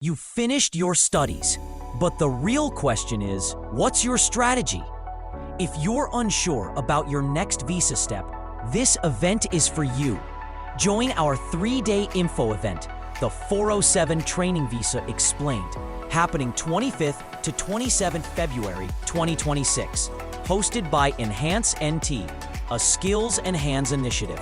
You finished your studies, but the real question is, what's your strategy? If you're unsure about your next visa step, this event is for you. Join our 3-day info event, the 407 Training Visa Explained, happening 25th to 27th February 2026, hosted by Enhance NT, a skills and hands initiative.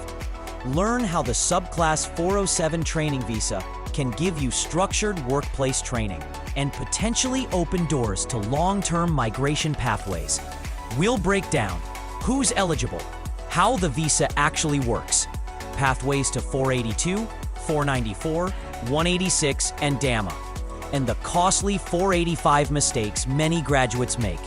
Learn how the Subclass 407 Training Visa can give you structured workplace training and potentially open doors to long-term migration pathways. We'll break down who's eligible, how the visa actually works, pathways to 482, 494, 186, and DAMA, and the costly 485 mistakes many graduates make.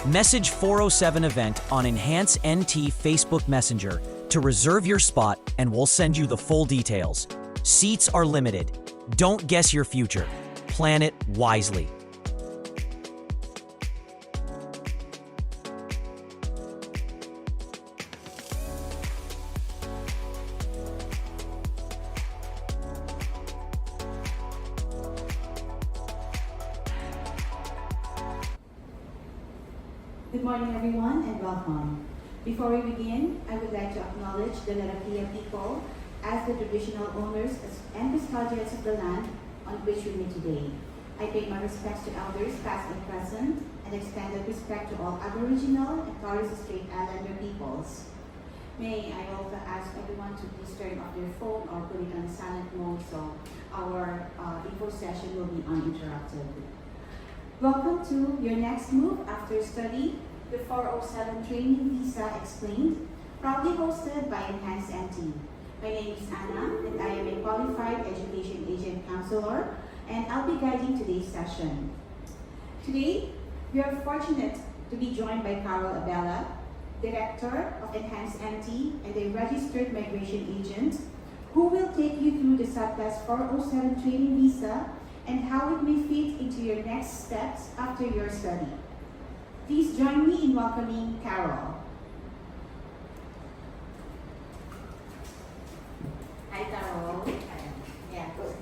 Message 407 event on Enhance NT Facebook Messenger to reserve your spot, and we'll send you the full details. Seats are limited. Don't guess your future. Plan it wisely. Good morning, everyone, and welcome. Before we begin, I would like to acknowledge the Larapia people as the traditional owners and custodians of the land on which we meet today. I pay my respects to elders past and present, and extend that respect to all Aboriginal and Torres Strait Islander peoples. May I also ask everyone to please turn off their phone or put it on silent mode so our info session will be uninterrupted. Welcome to your next move after study, the 407 Training Visa Explained, proudly hosted by Enhance NT. My name is Anna, and I am a qualified education agent counselor, and I'll be guiding today's session. Today, we are fortunate to be joined by Carol Abella, Director of Enhance NT and a registered migration agent, who will take you through the Subclass 407 Training Visa and how it may fit into your next steps after your study. Please join me in welcoming Carol. Hi, Carol. Yeah, good.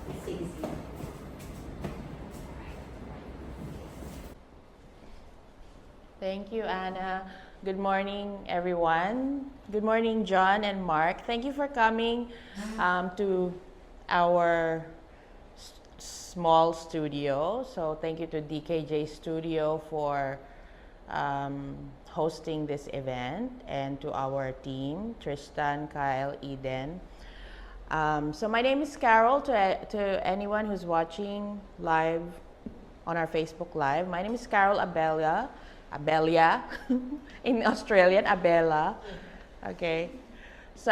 Please take a seat. Thank you, Anna. Good morning, everyone. Good morning, John and Mark. Thank you for coming to our small studio. So thank you to DKJ Studio for hosting this event, and to our team, Tristan, Kyle, Eden. So my name is Carol. To anyone who's watching live on our Facebook Live, my name is Carol Abella, in Australian, Abella. Okay, so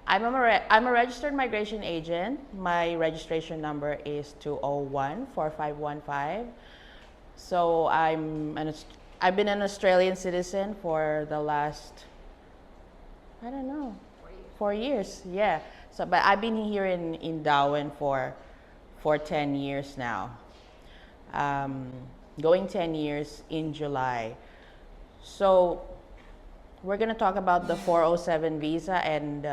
I'm a registered migration agent. My registration number is 201-4515. So I've been an Australian citizen for the last, I don't know, 4 years. Yeah. So, but I've been here in Darwin for 10 years now. Going 10 years in July. So we're going to talk about the 407 visa, and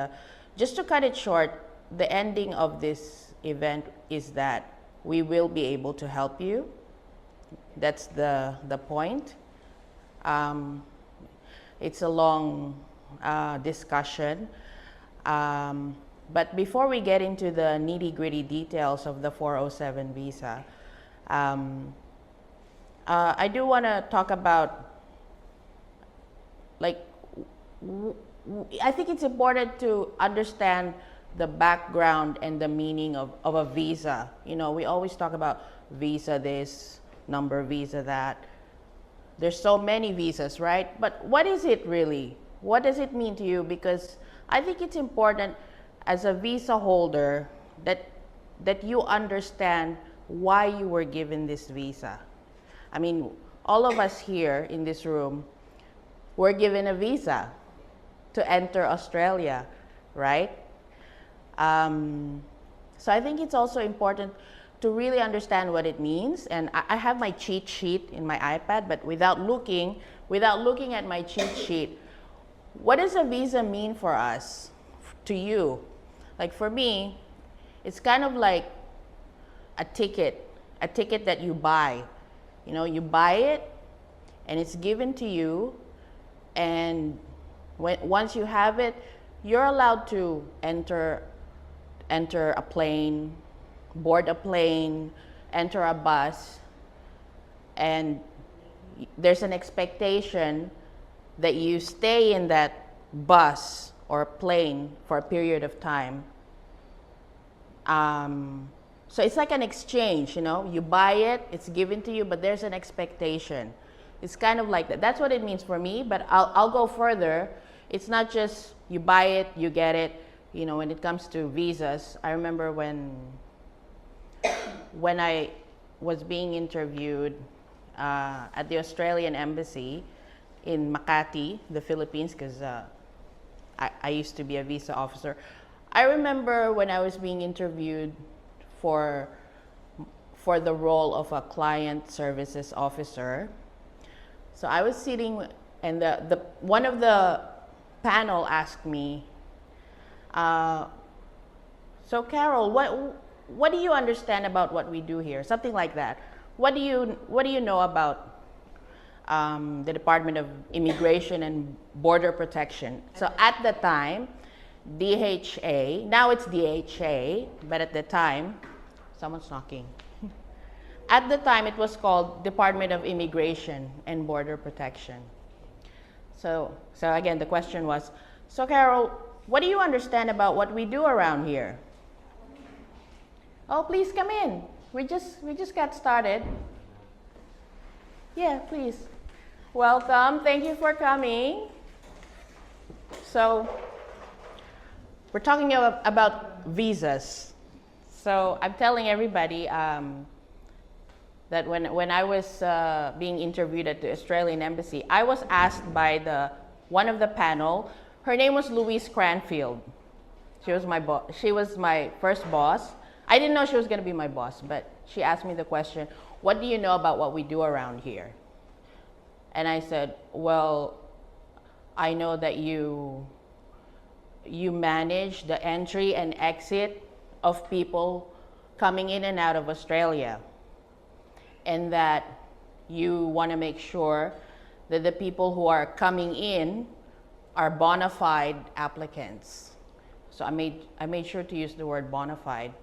just to cut it short, the ending of this event is that we will be able to help you. That's the point. It's a long discussion. But before we get into the nitty-gritty details of the 407 visa, I do want to talk about, I think it's important to understand the background and the meaning of a visa. You know, we always talk about visa this, number visa that. There's so many visas, right? But what is it really? What does it mean to you? Because I think it's important as a visa holder that you understand why you were given this visa. I mean, all of us here in this room were given a visa to enter Australia, right? So I think it's also important to really understand what it means. And I have my cheat sheet in my iPad, but without looking at my cheat sheet, what does a visa mean for us, to you? Like for me, it's kind of like a ticket that you buy. You know, you buy it and it's given to you, and once you have it, you're allowed to enter a plane, board a plane, enter a bus, and there's an expectation that you stay in that bus or plane for a period of time. So it's like an exchange, you know, you buy it, it's given to you, but there's an expectation. It's kind of like that. That's what it means for me, but I'll go further. It's not just you buy it, you get it. You know, when it comes to visas, I remember when I was being interviewed at the Australian Embassy in Makati, the Philippines, because I used to be a visa officer. I remember when I was being interviewed for the role of a client services officer. So I was sitting, and the one of the panel asked me, so Carol, what do you understand about what we do here? Something like that. What do you know about the Department of Immigration and Border Protection? So at the time, DHA, now it's DHA, but at the time, someone's knocking. At the time, it was called Department of Immigration and Border Protection. So again, the question was, so Carol, what do you understand about what we do around here? Oh, please come in. We just got started. Yeah, please. Welcome. Thank you for coming. So we're talking about visas. So I'm telling everybody that when I was being interviewed at the Australian Embassy, I was asked by one of the panel. Her name was Louise Cranfield. She was my boss. She was my first boss. I didn't know she was going to be my boss, but she asked me the question, "What do you know about what we do around here?" And I said, "Well, I know that you manage the entry and exit of people coming in and out of Australia, and that you want to make sure that the people who are coming in are bona fide applicants." So I made sure to use the word bona fide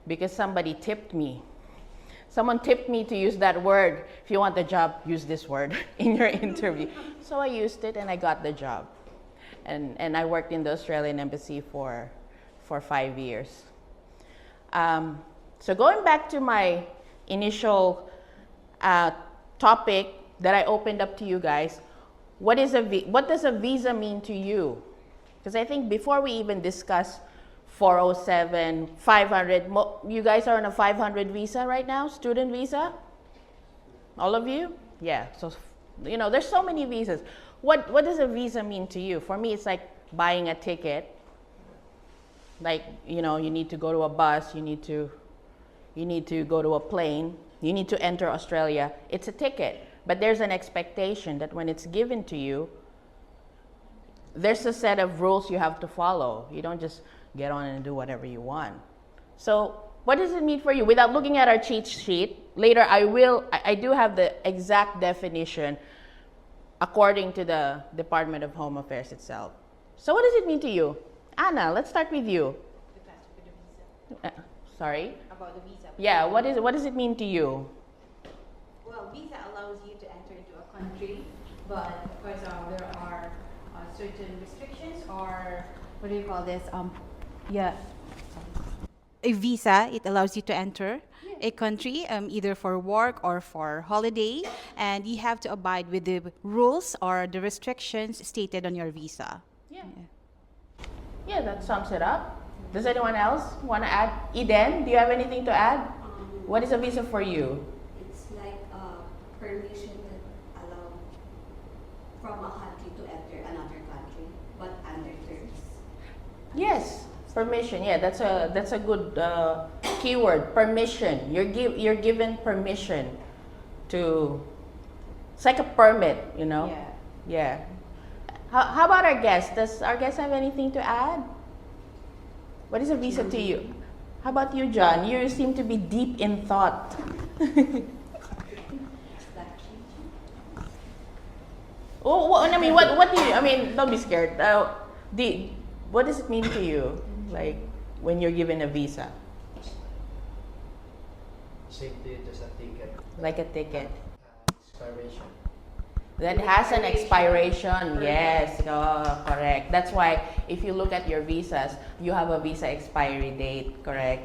because somebody tipped me. Someone tipped me to use that word. If you want the job, use this word in your interview. So I used it and I got the job. And I worked in the Australian Embassy for 5 years. So going back to my initial topic that I opened up to you guys, what does a visa mean to you? Because I think before we even discuss 407, 500, you guys are on a 500 visa right now, student visa? All of you? Yeah, so, you know, there's so many visas. What does a visa mean to you? For me, it's like buying a ticket. Like, you know, you need to go to a bus, you need to go to a plane, you need to enter Australia. It's a ticket, but there's an expectation that when it's given to you, there's a set of rules you have to follow. You don't just get on and do whatever you want. So what does it mean for you? Without looking at our cheat sheet, later I do have the exact definition according to the Department of Home Affairs itself. So what does it mean to you? Anna, let's start with you. Sorry? About the visa. Yeah, what does it mean to you? Well, visa allows you to enter into a country, but of course there are certain restrictions, or what do you call this? A visa, it allows you to enter a country either for work or for holiday, and you have to abide with the rules or the restrictions stated on your visa. Yeah, that sums it up. Does anyone else want to add? Eden, do you have anything to add? What is a visa for you? It's like a permission that allow from a country to enter another country, but under terms. Yes, permission. Yeah, that's a good keyword. Permission. You're given permission to. It's like a permit, you know. Yeah. How about our guest? Does our guest have anything to add? What is a visa to you? How about you, John? You seem to be deep in thought. Oh, I mean, what do you? I mean, don't be scared. What does it mean to you, like when you're given a visa? Same to you, just a ticket. Like a ticket. Expiration. That has an expiration. Yes, correct. That's why if you look at your visas, you have a visa expiry date, correct?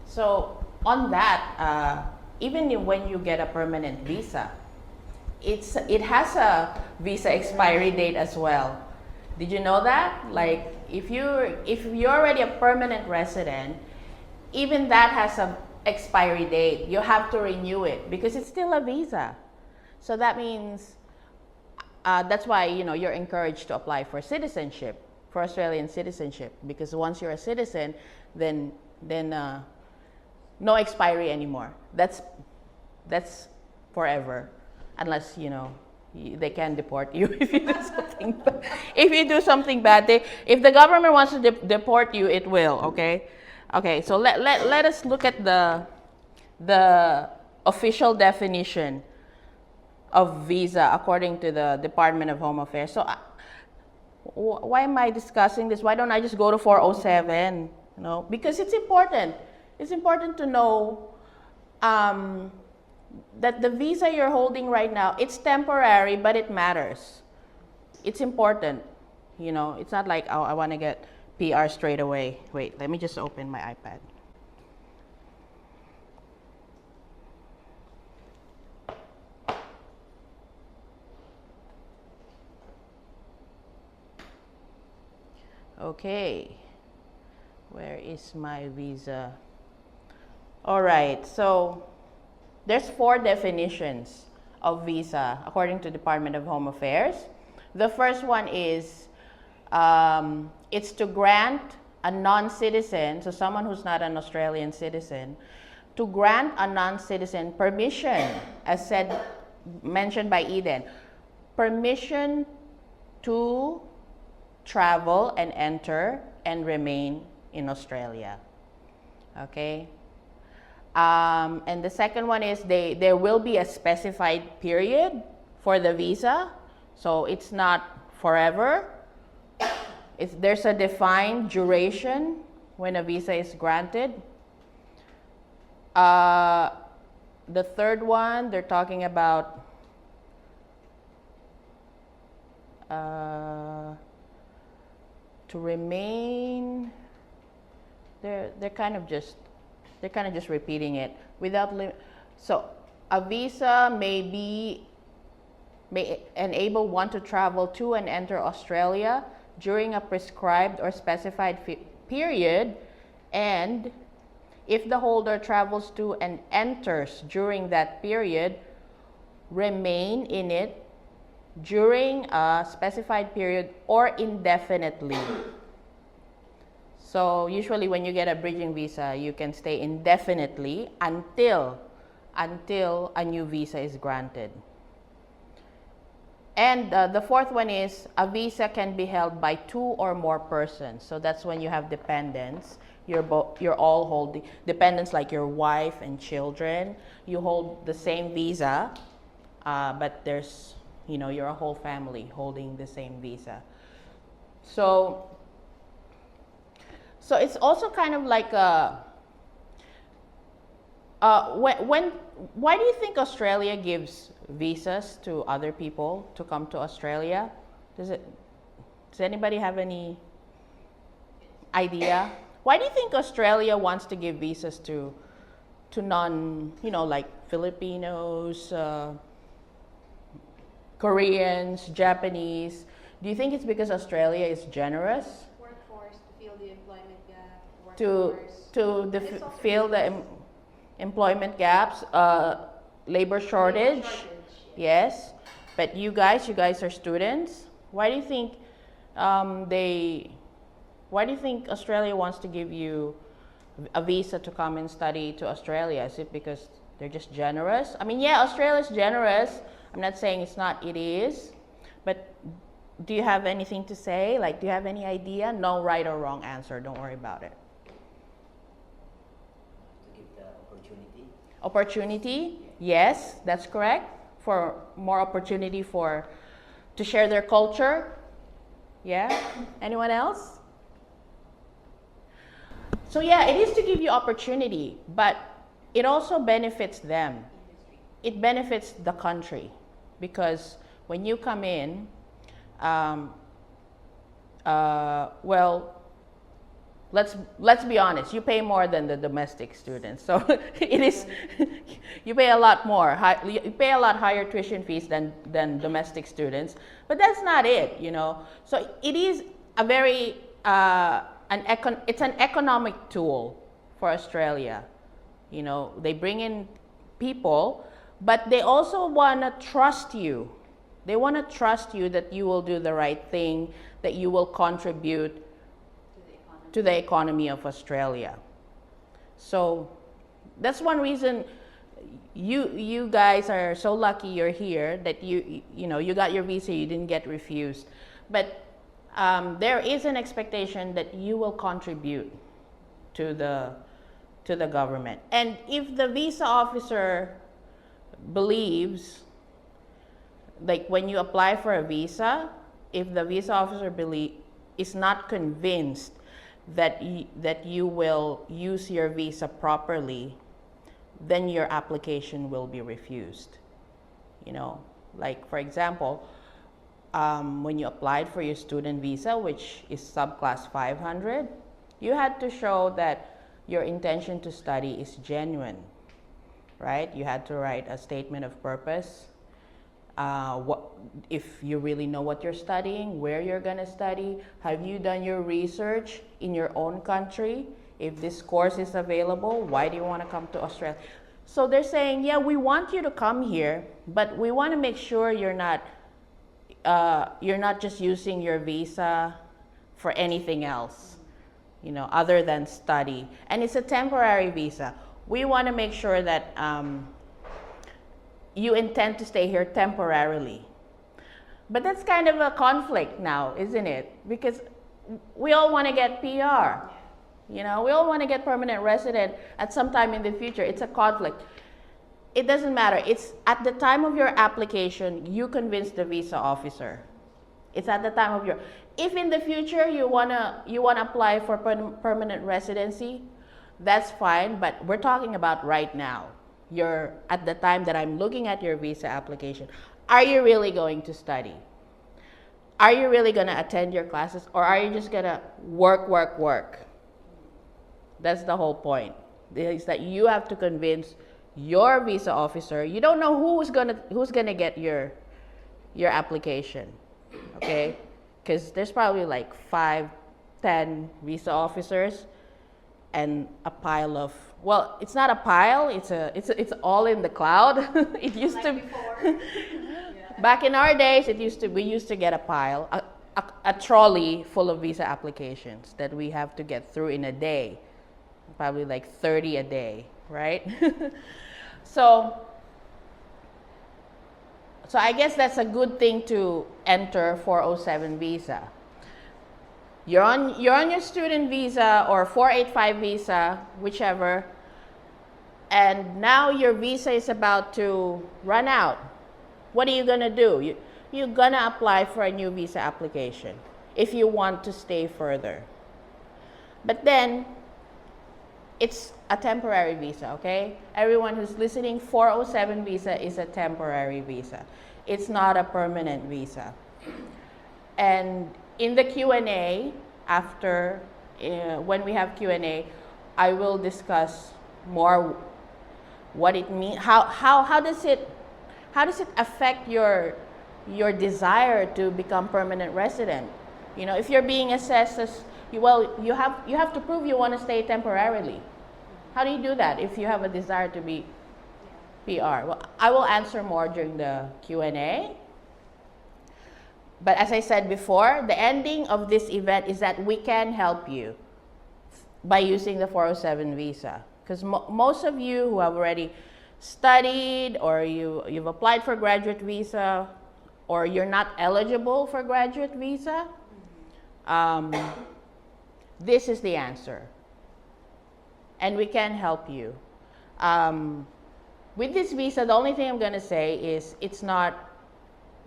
So on that, even when you get a permanent visa, it has a visa expiry date as well. Did you know that? Like if you're already a permanent resident, even that has a expiry date. You have to renew it because it's still a visa. So that means that's why you're encouraged to apply for citizenship, for Australian citizenship, because once you're a citizen, then no expiry anymore. That's forever, unless they can deport you if you do something bad. If you do something bad, if the government wants to deport you, it will. Okay, so let us look at the official definition of visa according to the Department of Home Affairs. So why am I discussing this? Why don't I just go to 407? Because it's important. It's important to know that the visa you're holding right now, it's temporary, but it matters. It's important. It's not like, oh, I want to get PR straight away. Wait, let me just open my iPad. Okay, where is my visa? All right, so there's 4 definitions of visa according to Department of Home Affairs. The first one is it's to grant a non-citizen, so someone who's not an Australian citizen, to grant a non-citizen permission, as mentioned by Eden, permission to travel and enter and remain in Australia. Okay? And the second one is there will be a specified period for the visa, so it's not forever. There's a defined duration when a visa is granted. The third one, they're talking about to remain. They're kind of just repeating it without limit. So a visa may enable one to travel to and enter Australia during a prescribed or specified period, and if the holder travels to and enters during that period, remain in it during a specified period or indefinitely. So usually when you get a bridging visa, you can stay indefinitely until a new visa is granted. And the fourth one is a visa can be held by 2 or more persons. So that's when you have dependents. You're all holding dependents, like your wife and children. You hold the same visa, but there's you're a whole family holding the same visa. So it's also kind of like why do you think Australia gives visas to other people to come to Australia? Does anybody have any idea? Why do you think Australia wants to give visas to non, like Filipinos, Koreans, Japanese? Do you think it's because Australia is generous? Workforce to fill the employment gap. Fill the employment gaps, labor shortage. Yes, but you guys are students. Why do you think Why do you think Australia wants to give you a visa to come and study to Australia? Is it because they're just generous? I mean, yeah, Australia's generous. I'm not saying it's not. It is, but do you have anything to say? Like, do you have any idea? No right or wrong answer. Don't worry about it. To give the opportunity. Opportunity? Yes, that's correct. For more opportunity to share their culture. Yeah? Anyone else? So yeah, it is to give you opportunity, but it also benefits them. It benefits the country, because when you come in, well, let's be honest. You pay more than the domestic students, so it is. You pay a lot more. You pay a lot higher tuition fees than domestic students, but that's not it, you know. So it is a very it's an economic tool for Australia. You know, they bring in people, but they also want to trust you. They want to trust you that you will do the right thing, that you will contribute to the economy of Australia. So that's one reason you guys are so lucky you're here, that you know, you got your visa, you didn't get refused. But there is an expectation that you will contribute to the government. And if the visa officer believes, like when you apply for a visa, if the visa officer is not convinced that you will use your visa properly, then your application will be refused. You know, like for example, when you applied for your student visa, which is subclass 500, you had to show that your intention to study is genuine, right? You had to write a statement of purpose. If you really know what you're studying, where you're going to study, have you done your research in your own country? If this course is available, why do you want to come to Australia? So they're saying, yeah, we want you to come here, but we want to make sure you're not just using your visa for anything else, you know, other than study. And it's a temporary visa. We want to make sure that you intend to stay here temporarily. But that's kind of a conflict now, isn't it? Because we all want to get PR. You know, we all want to get permanent resident at some time in the future. It's a conflict. It doesn't matter. It's at the time of your application, you convince the visa officer. It's at the time of your. If in the future you wanna apply for permanent residency, that's fine. But we're talking about right now. You're at the time that I'm looking at your visa application. Are you really going to study? Are you really gonna attend your classes, or are you just gonna work? That's the whole point. Is that you have to convince your visa officer. You don't know who's gonna get your application, okay? Because there's probably like 5-10 visa officers, and a pile of, well, it's not a pile. It's all in the cloud. It used to. Back in our days, we used to get a pile, a trolley full of visa applications that we have to get through in a day. Probably like 30 a day, right? So I guess that's a good thing to enter 407 visa. You're on your student visa or 485 visa, whichever, and now your visa is about to run out. What are you gonna do? You're gonna apply for a new visa application if you want to stay further. But then, it's a temporary visa, okay? Everyone who's listening, 407 visa is a temporary visa. It's not a permanent visa. And in the Q&A, after, when we have Q&A, I will discuss more what it means, how does it affect your desire to become permanent resident? You know, if you're being assessed as, well, you have to prove you want to stay temporarily. How do you do that if you have a desire to be PR? Well, I will answer more during the Q&A. But as I said before, the ending of this event is that we can help you by using the 407 visa. Because most of you who have already studied or you've applied for graduate visa, or you're not eligible for graduate visa, this is the answer. And we can help you. With this visa, the only thing I'm going to say is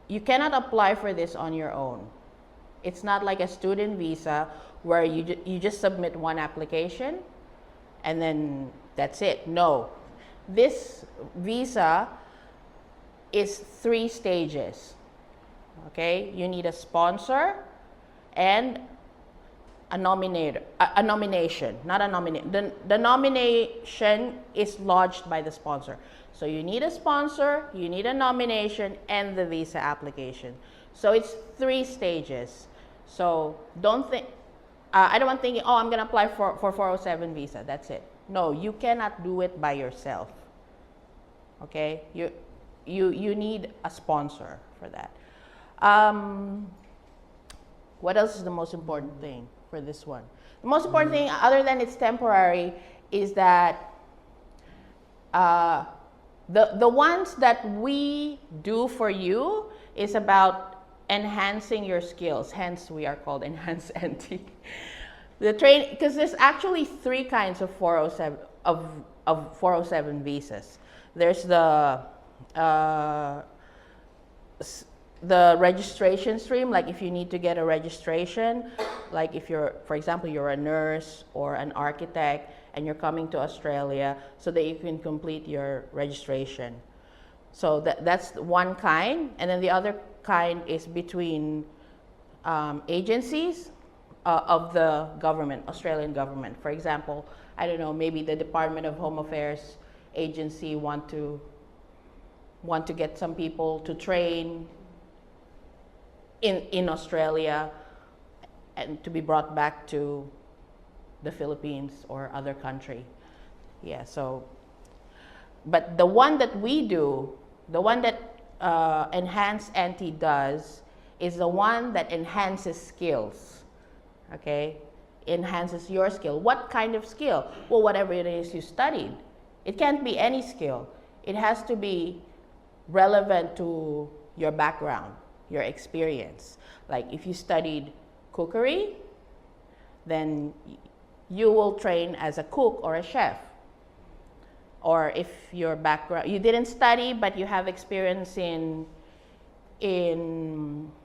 you cannot apply for this on your own. It's not like a student visa where you just submit one application and then that's it. No. This visa is 3 stages. Okay? You need a sponsor and a nomination, not a nomination. The nomination is lodged by the sponsor. So you need a sponsor, you need a nomination, and the visa application. So it's 3 stages. So don't think, I don't want thinking, oh, I'm gonna apply for 407 visa, that's it. No, you cannot do it by yourself. Okay, you need a sponsor for that. What else is the most important thing for this one? The most important thing, other than it's temporary, is that the ones that we do for you is about enhancing your skills. Hence, we are called Enhanced NT. The train, because there's actually 3 kinds of 407 of 407 visas. There's the registration stream, like if you need to get a registration, like if you're, for example, you're a nurse or an architect and you're coming to Australia so that you can complete your registration. So that's one kind. And then the other kind is between agencies of the government, Australian government. For example, I don't know, maybe the Department of Home Affairs agency want to get some people to train in Australia and to be brought back to the Philippines or other country. Yeah, so, but the one that we do, the one that Enhanced NT does, is the one that enhances skills, okay? Enhances your skill. What kind of skill? Well, whatever it is you studied. It can't be any skill. It has to be relevant to your background, your experience. Like if you studied cookery, then you will train as a cook or a chef. Or if your background, you didn't study but you have experience in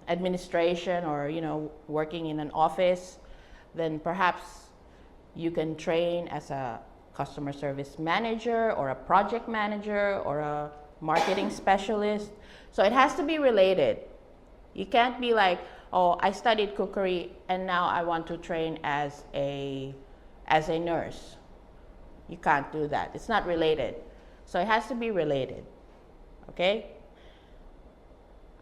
administration or working in an office, then perhaps you can train as a customer service manager or a project manager or a marketing specialist. So it has to be related. You can't be like, oh, I studied cookery and now I want to train as a nurse. You can't do that. It's not related. So it has to be related. Okay?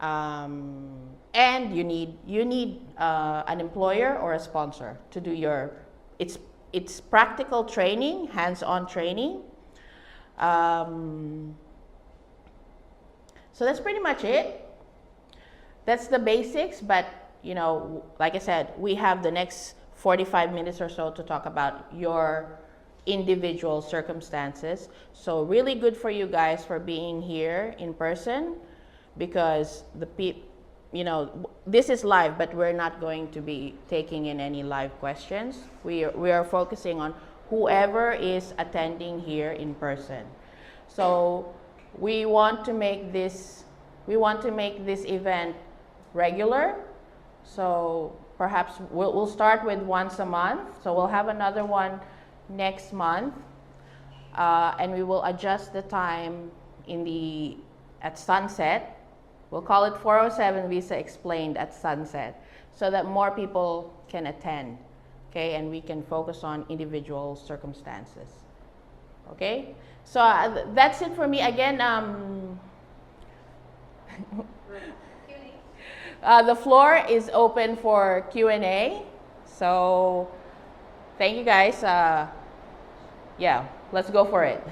And you need an employer or a sponsor to do your, it's practical training, hands-on training. So that's pretty much it. That's the basics, but like I said, we have the next 45 minutes or so to talk about your individual circumstances. So really good for you guys for being here in person, because this is live, but we're not going to be taking in any live questions. We are focusing on whoever is attending here in person. So we want to make this event regular. So perhaps we'll start with once a month. So we'll have another one next month, and we will adjust the time at sunset. We'll call it 407 Visa Explained at sunset, so that more people can attend, okay, and we can focus on individual circumstances. Okay, so that's it for me. Again, the floor is open for Q&A. So thank you guys. Yeah, let's go for it.